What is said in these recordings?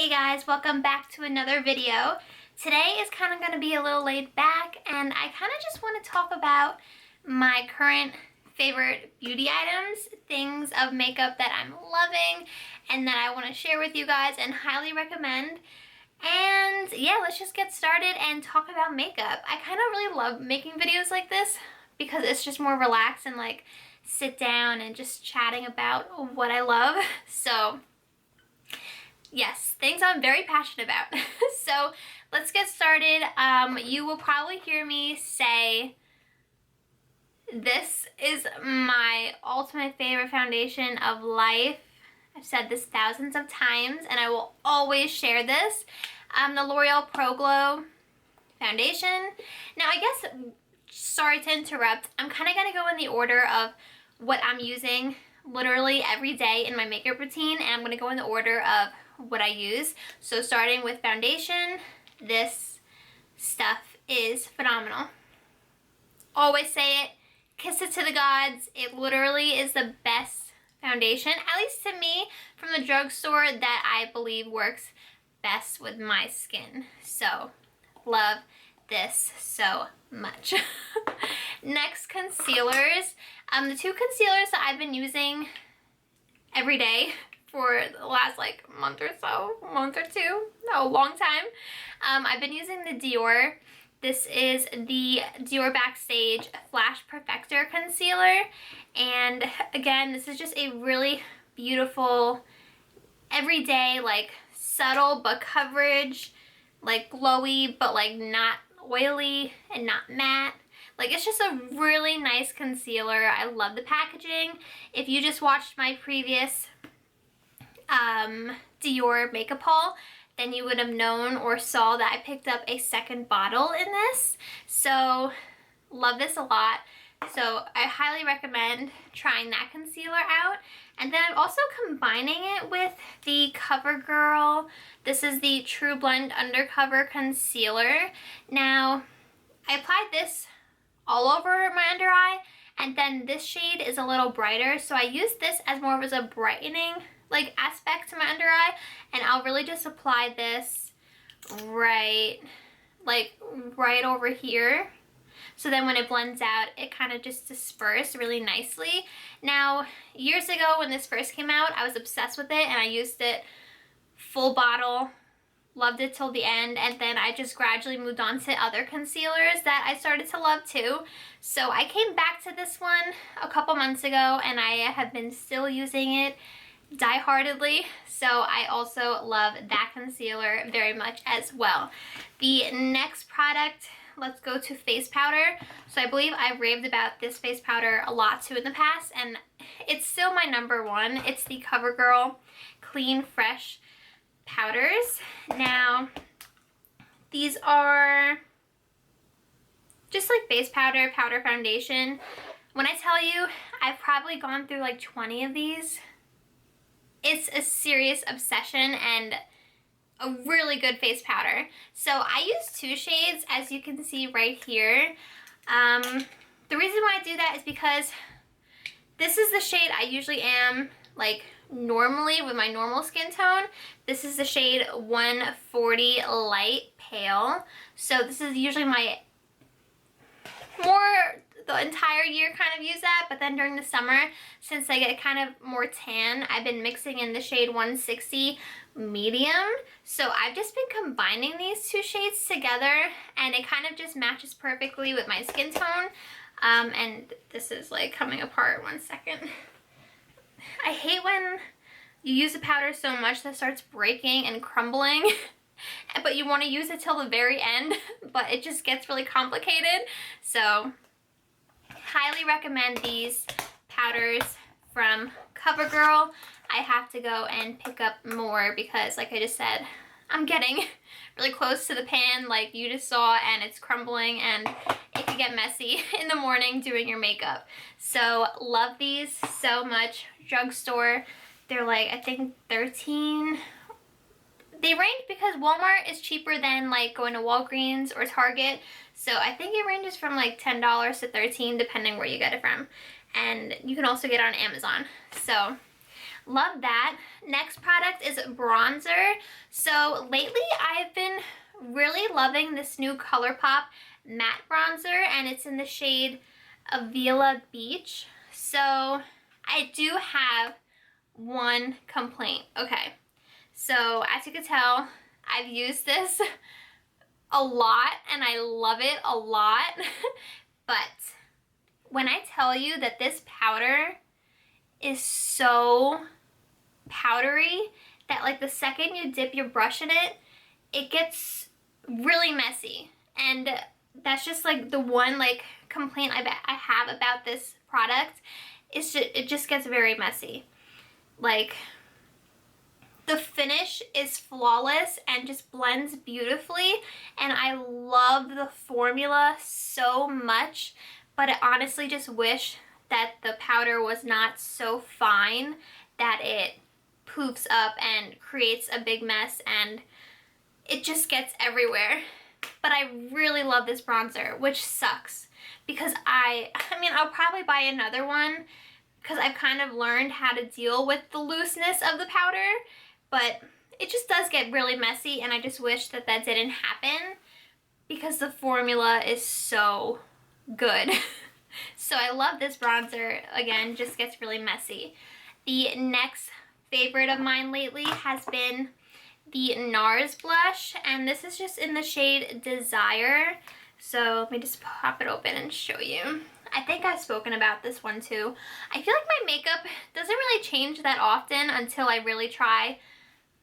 Hey guys, welcome back to another video. Today is kind of going to be a little laid back, and I kind of just want to talk about my current favorite beauty items, things of makeup that I'm loving and that I want to share with you guys and highly recommend. And yeah, let's just get started and talk about makeup. I kind of really love making videos like this because it's just more relaxed and like sit down and just chatting about what I love. So yes, things I'm very passionate about. So let's get started. You will probably hear me say this is my ultimate favorite foundation of life. I've said this thousands of times and I will always share this. The L'Oreal Pro Glow foundation. Now I guess, sorry to interrupt, I'm kind of going to go in the order of what I'm using literally every day in my makeup routine, and I'm going to go in the order of what I use. So starting with foundation, this stuff is phenomenal. Always say it, kiss it to the gods. It literally is the best foundation, at least to me, from the drugstore, that I believe works best with my skin. So love this so much. Next, concealers. The two concealers that I've been using every day for the last like month or two, no, long time. I've been using the Dior. This is the Dior Backstage Flash Perfector Concealer. And again, this is just a really beautiful, everyday, like subtle but coverage, like glowy, but like not oily and not matte. Like, it's just a really nice concealer. I love the packaging. If you just watched my previous Dior makeup haul, then you would have known or saw that I picked up a second bottle in this. So love this a lot. So I highly recommend trying that concealer out. And then I'm also combining it with the CoverGirl. This is the True Blend Undercover Concealer. Now, I applied this all over my under eye, and then this shade is a little brighter, so I use this as more of a brightening like aspect to my under eye, and I'll really just apply this right over here. So then when it blends out, it kind of just disperses really nicely. Now, years ago when this first came out, I was obsessed with it and I used it full bottle, loved it till the end, and then I just gradually moved on to other concealers that I started to love too. So I came back to this one a couple months ago and I have been still using it die-heartedly. So I also love that concealer very much as well. The next product, let's go to face powder. So I believe I've raved about this face powder a lot too in the past, and it's still my number one. It's the CoverGirl Clean Fresh powders. Now, these are just like base powder, powder foundation. When I tell you, I've probably gone through like 20 of these. It's a serious obsession and a really good face powder. So I use two shades, as you can see right here. The reason why I do that is because this is the shade I usually am like normally with my normal skin tone. This is the shade 140 Light Pale. So this is usually my the entire year kind of use that, but then during the summer, since I get kind of more tan, I've been mixing in the shade 160 Medium. So I've just been combining these two shades together and it kind of just matches perfectly with my skin tone. And this is like coming apart, one second. I hate when you use a powder so much that it starts breaking and crumbling, but you want to use it till the very end, but it just gets really complicated. So highly recommend these powders from CoverGirl. I have to go and pick up more because, like I just said, I'm getting really close to the pan like you just saw, and it's crumbling and it can get messy in the morning doing your makeup. So love these so much. Drugstore, they're like, I think 13. They range because Walmart is cheaper than like going to Walgreens or Target. So I think it ranges from like $10 to $13 depending where you get it from. And you can also get it on Amazon. So Love that. Next product is bronzer. So lately I've been really loving this new ColourPop matte bronzer, and it's in the shade Avila Beach. So I do have one complaint. Okay, so as you can tell, I've used this a lot and I love it a lot. But when I tell you that this powder is so powdery that like the second you dip your brush in it, it gets really messy. And that's just like the one like complaint I have about this product. Is it just gets very messy. Like, the finish is flawless and just blends beautifully, and I love the formula so much, but I honestly just wish that the powder was not so fine that it poofs up and creates a big mess and it just gets everywhere. But I really love this bronzer, which sucks because I mean, I'll probably buy another one because I've kind of learned how to deal with the looseness of the powder, but it just does get really messy, and I just wish that that didn't happen because the formula is so good. So I love this bronzer. Again, just gets really messy. The next favorite of mine lately has been the NARS blush, and this is just in the shade Desire. So let me just pop it open and show you. I think I've spoken about this one too. I feel like my makeup doesn't really change that often until I really try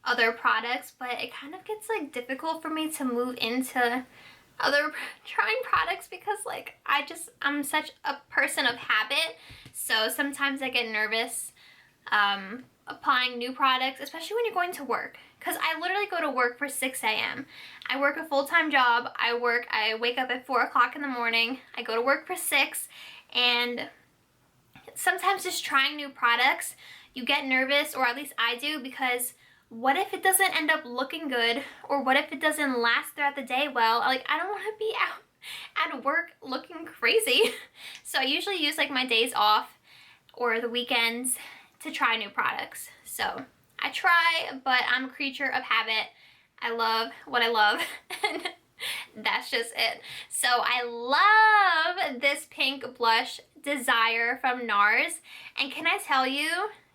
other products, but it kind of gets like difficult for me to move into other trying products because like I'm such a person of habit. So sometimes I get nervous applying new products, especially when you're going to work, because I literally go to work for 6 a.m. I work a full-time job. I wake up at 4 o'clock in the morning. I go to work for 6, and sometimes just trying new products, you get nervous, or at least I do, because what if it doesn't end up looking good, or what if it doesn't last throughout the day well? Like, I don't want to be out at work looking crazy. So I usually use like my days off or the weekends to try new products. So I try, but I'm a creature of habit. I love what I love, and that's just it. So I love this pink blush, Desire, from NARS. And can I tell you,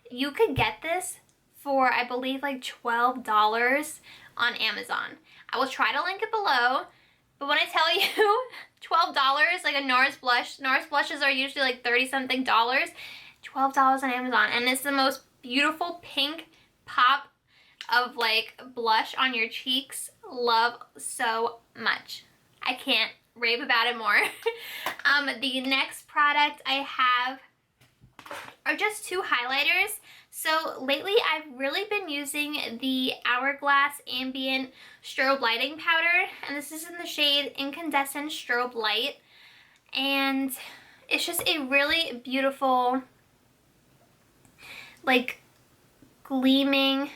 you could get this for, I believe, like $12 on Amazon. I will try to link it below, but when I tell you $12, like a NARS blushes are usually like 30-something dollars, $12 on Amazon, and it's the most beautiful pink pop of like blush on your cheeks. Love so much. I can't rave about it more. The next product I have are just two highlighters. So lately I've really been using the Hourglass Ambient Strobe Lighting Powder, and this is in the shade Incandescent Strobe Light, and it's just a really beautiful, like, gleaming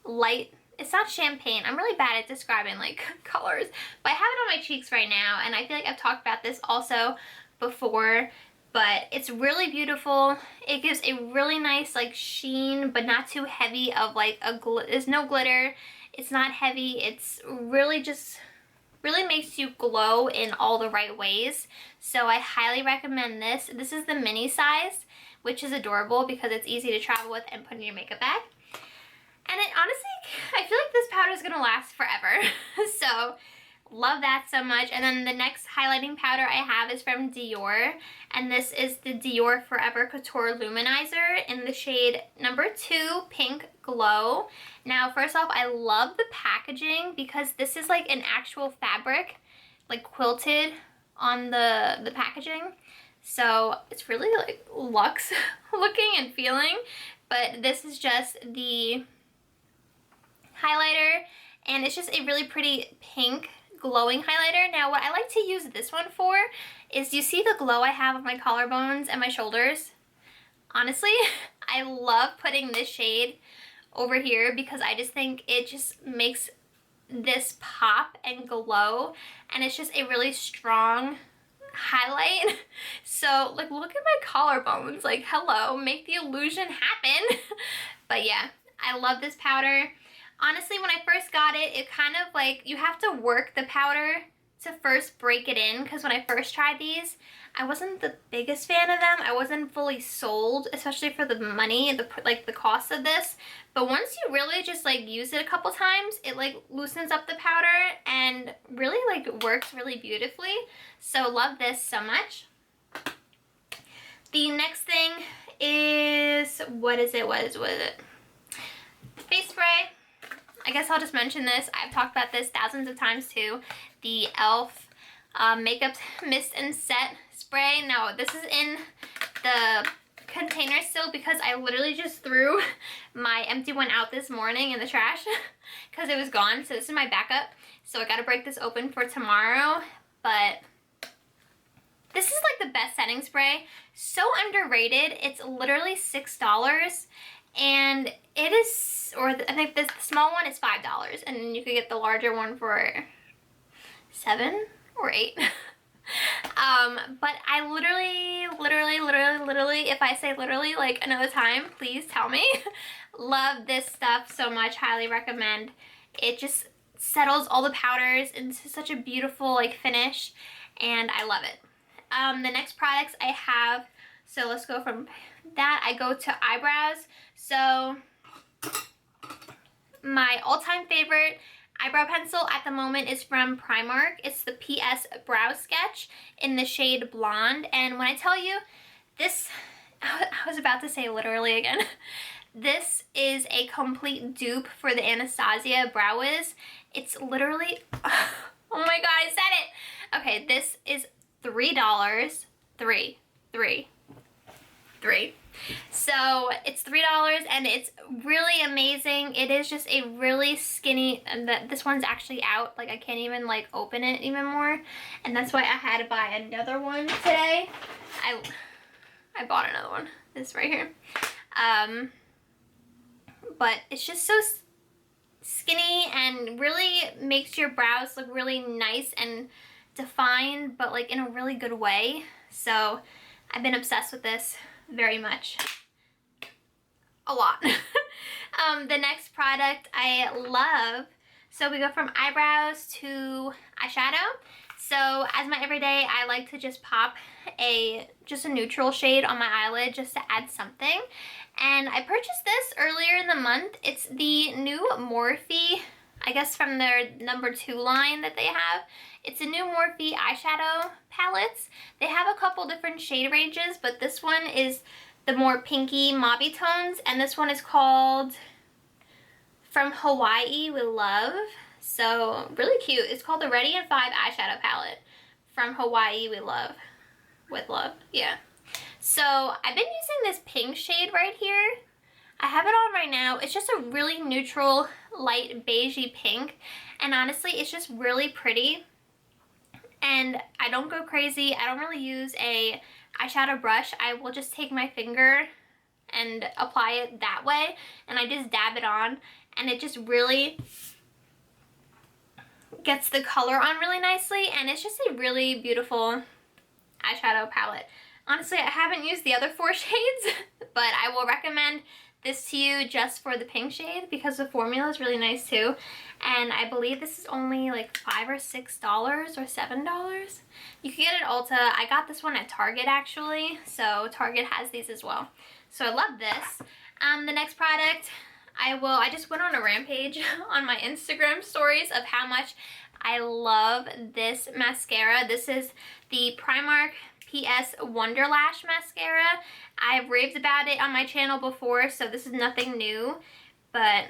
light. It's not champagne. I'm really bad at describing like colors, but I have it on my cheeks right now, and I feel like I've talked about this also before, but it's really beautiful. It gives a really nice like sheen, but not too heavy of like there's no glitter. It's not heavy. It's really just really makes you glow in all the right ways. So I highly recommend this. This is the mini size, which is adorable because it's easy to travel with and put in your makeup bag. And it honestly, I feel like this powder is gonna last forever. So love that so much. And then the next highlighting powder I have is from Dior, and this is the Dior Forever Couture Luminizer in the shade number 2, Pink Glow. Now, first off, I love the packaging because this is like an actual fabric, like quilted on the packaging. So it's really like luxe looking and feeling, but this is just the highlighter, and it's just a really pretty pink glowing highlighter. Now, what I like to use this one for is, you see the glow I have on my collarbones and my shoulders? Honestly, I love putting this shade over here because I just think it just makes this pop and glow, and it's just a really strong highlight. So like, look at my collarbones, like, hello, make the illusion happen. But yeah, I love this powder. Honestly, when I first got it, it kind of like, you have to work the powder to first break it in, because when I first tried these, I wasn't the biggest fan of them. I wasn't fully sold, especially for the money and the cost of this. But once you really just like use it a couple times, it like loosens up the powder and really like works really beautifully. So love this so much. The next thing is, what is it? Face spray. I guess I'll just mention this. I've talked about this thousands of times too. The e.l.f. Makeup Mist and Set Spray. Now, this is in the container still because I literally just threw my empty one out this morning in the trash because it was gone. So this is my backup. So I got to break this open for tomorrow. But this is like the best setting spray. So underrated. It's literally $6. And it is, or I think the small one is $5. And then you could get the larger one for $7 or $8. But I literally, if I say literally like another time, please tell me, love this stuff so much. Highly recommend. It just settles all the powders into such a beautiful like finish, and I love it. The next products I have, so let's go from that. I go to eyebrows. So my all-time favorite eyebrow pencil at the moment is from Primark. It's the PS Brow Sketch in the shade Blonde. And when I tell you this, I was about to say literally again. This is a complete dupe for the Anastasia Brow Wiz. It's literally, oh my god, I said it. Okay, this is $3. Three. So it's $3 and it's really amazing. It is just a really skinny, and this one's actually out. Like I can't even like open it even more, and that's why I had to buy another one today. I bought another one. This right here. But it's just so skinny and really makes your brows look really nice and defined, but like in a really good way. So I've been obsessed with this very much. A lot. The next product I love, so we go from eyebrows to eyeshadow. So as my everyday, I like to just pop just a neutral shade on my eyelid just to add something. And I purchased this earlier in the month. It's the new Morphe, I guess from their #2 line that they have. It's a new Morphe eyeshadow palettes. They have a couple different shade ranges, but this one is the more pinky mauvey tones, and this one is called From Hawaii with Love. So really cute. It's called the Ready in 5 eyeshadow palette. From Hawaii with Love. Yeah. So I've been using this pink shade right here. I have it on right now. It's just a really neutral, light beigey pink, and honestly, it's just really pretty. And I don't go crazy. I don't really use a eyeshadow brush. I will just take my finger and apply it that way, and I just dab it on, and it just really gets the color on really nicely, and it's just a really beautiful eyeshadow palette. Honestly, I haven't used the other 4 shades, but I will recommend this to you just for the pink shade because the formula is really nice too. And I believe this is only like $5 or $6 or $7. You can get it at Ulta. I got this one at Target actually, so Target has these as well. So I love this. The next product, I just went on a rampage on my Instagram stories of how much I love this mascara. This is the Primark PS Wonder Lash Mascara. I've raved about it on my channel before, so this is nothing new, but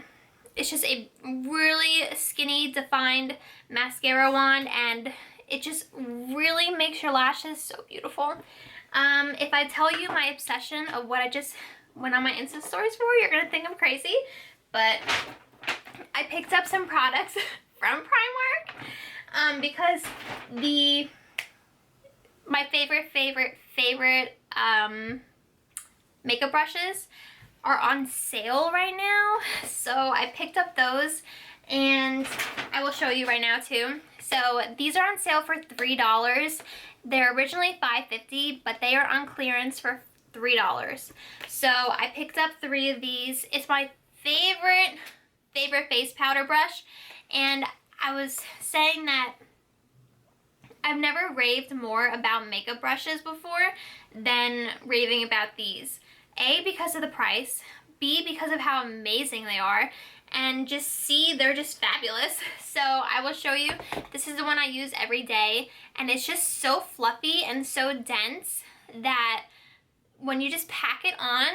it's just a really skinny, defined mascara wand, and it just really makes your lashes so beautiful. If I tell you my obsession of what I just went on my Insta stories for, you're gonna think I'm crazy, but I picked up some products from Primark because my favorite makeup brushes are on sale right now. So I picked up those, and I will show you right now too. So these are on sale for $3. They're originally $5.50, but they are on clearance for $3. So I picked up 3 of these. It's my favorite face powder brush, and I was saying that I've never raved more about makeup brushes before than raving about these. A, because of the price, B, because of how amazing they are, and just C, they're just fabulous. So I will show you. This is the one I use every day, and it's just so fluffy and so dense that when you just pack it on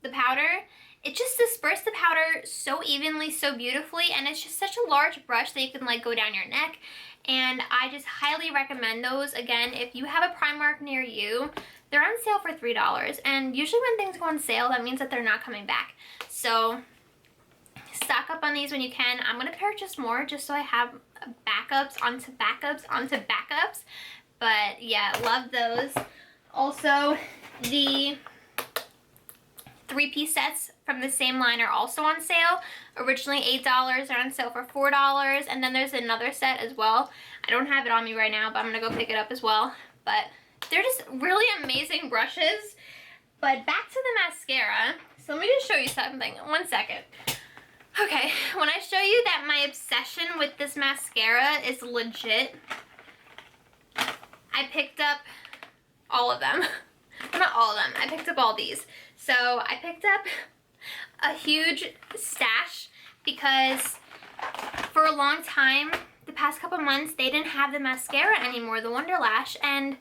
the powder, it just disperses the powder so evenly, so beautifully, and it's just such a large brush that you can like go down your neck. And I just highly recommend those. Again, if you have a Primark near you, they're on sale for $3, and usually when things go on sale, that means that they're not coming back. So stock up on these when you can. I'm gonna purchase more just so I have backups onto backups onto backups. But yeah, love those. Also, the 3-piece sets from the same line are also on sale. Originally $8, they're on sale for $4, and then there's another set as well. I don't have it on me right now, but I'm gonna go pick it up as well. But they're just really amazing brushes. But back to the mascara. So let me just show you something. 1 second. Okay, when I show you that my obsession with this mascara is legit, I picked up all of them. Not all of them. I picked up all these. So I picked up a huge stash because for a long time, the past couple months, they didn't have the mascara anymore, the Wonder Lash, and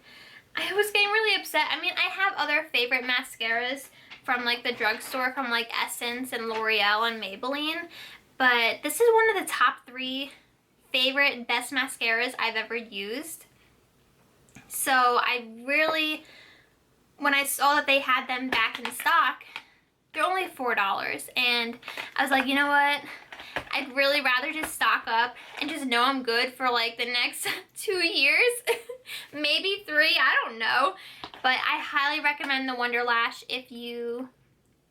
I was getting really upset. I mean, I have other favorite mascaras from like the drugstore, from like Essence and L'Oreal and Maybelline, but this is one of the top 3 favorite best mascaras I've ever used. So I really, when I saw that they had them back in stock, they're only $4, and I was like, you know what, I'd really rather just stock up and just know I'm good for like the next 2 years, maybe 3, I don't know. But I highly recommend the Wonder Lash if you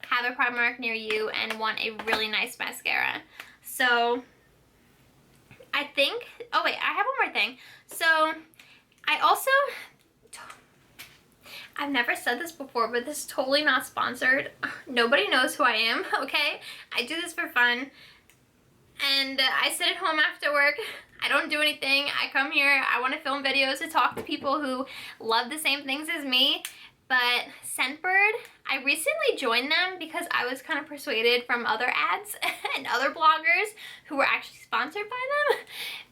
have a Primark near you and want a really nice mascara. So I think, oh wait, I have one more thing. So I also, I've never said this before, but this is totally not sponsored. Nobody knows who I am, okay? I do this for fun. And I sit at home after work. I don't do anything. I come here. I want to film videos to talk to people who love the same things as me. But Scentbird, I recently joined them because I was kind of persuaded from other ads and other bloggers who were actually sponsored by them.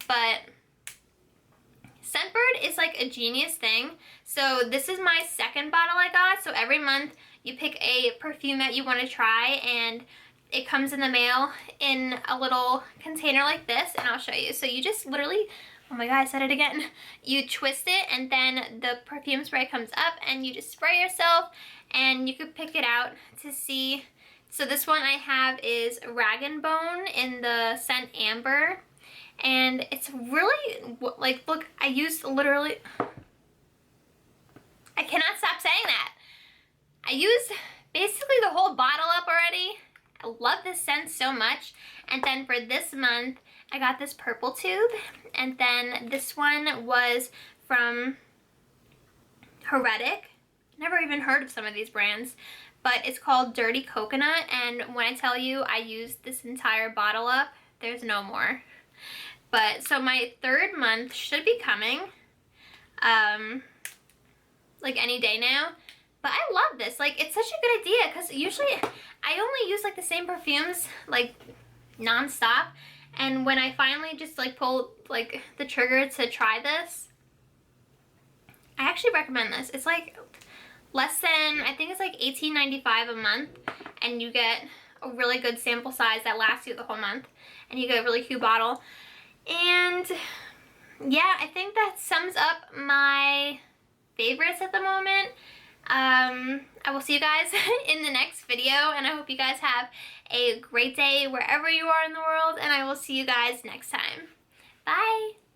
But Scentbird is like a genius thing. So this is my second bottle I got. So every month you pick a perfume that you want to try, and it comes in the mail in a little container like this, and I'll show you. So you just literally, oh my god, I said it again. You twist it, and then the perfume spray comes up, and you just spray yourself, and you could pick it out to see. So this one I have is Rag & Bone in the scent Amber, and it's really, like, look, I used literally, I cannot stop saying that. I used basically the whole bottle up already. I love this scent so much. And then for this month, I got this purple tube. And then this one was from Heretic. Never even heard of some of these brands. But it's called Dirty Coconut. And when I tell you I used this entire bottle up, there's no more. But so my 3rd month should be coming. Like any day now. But I love this. Like, it's such a good idea because usually I only use like the same perfumes like non-stop, and when I finally just like pulled like the trigger to try this, I actually recommend this. It's like less than, I think it's like $18.95 a month, and you get a really good sample size that lasts you the whole month, and you get a really cute bottle. And yeah, I think that sums up my favorites at the moment. I will see you guys in the next video, and I hope you guys have a great day wherever you are in the world, and I will see you guys next time. Bye!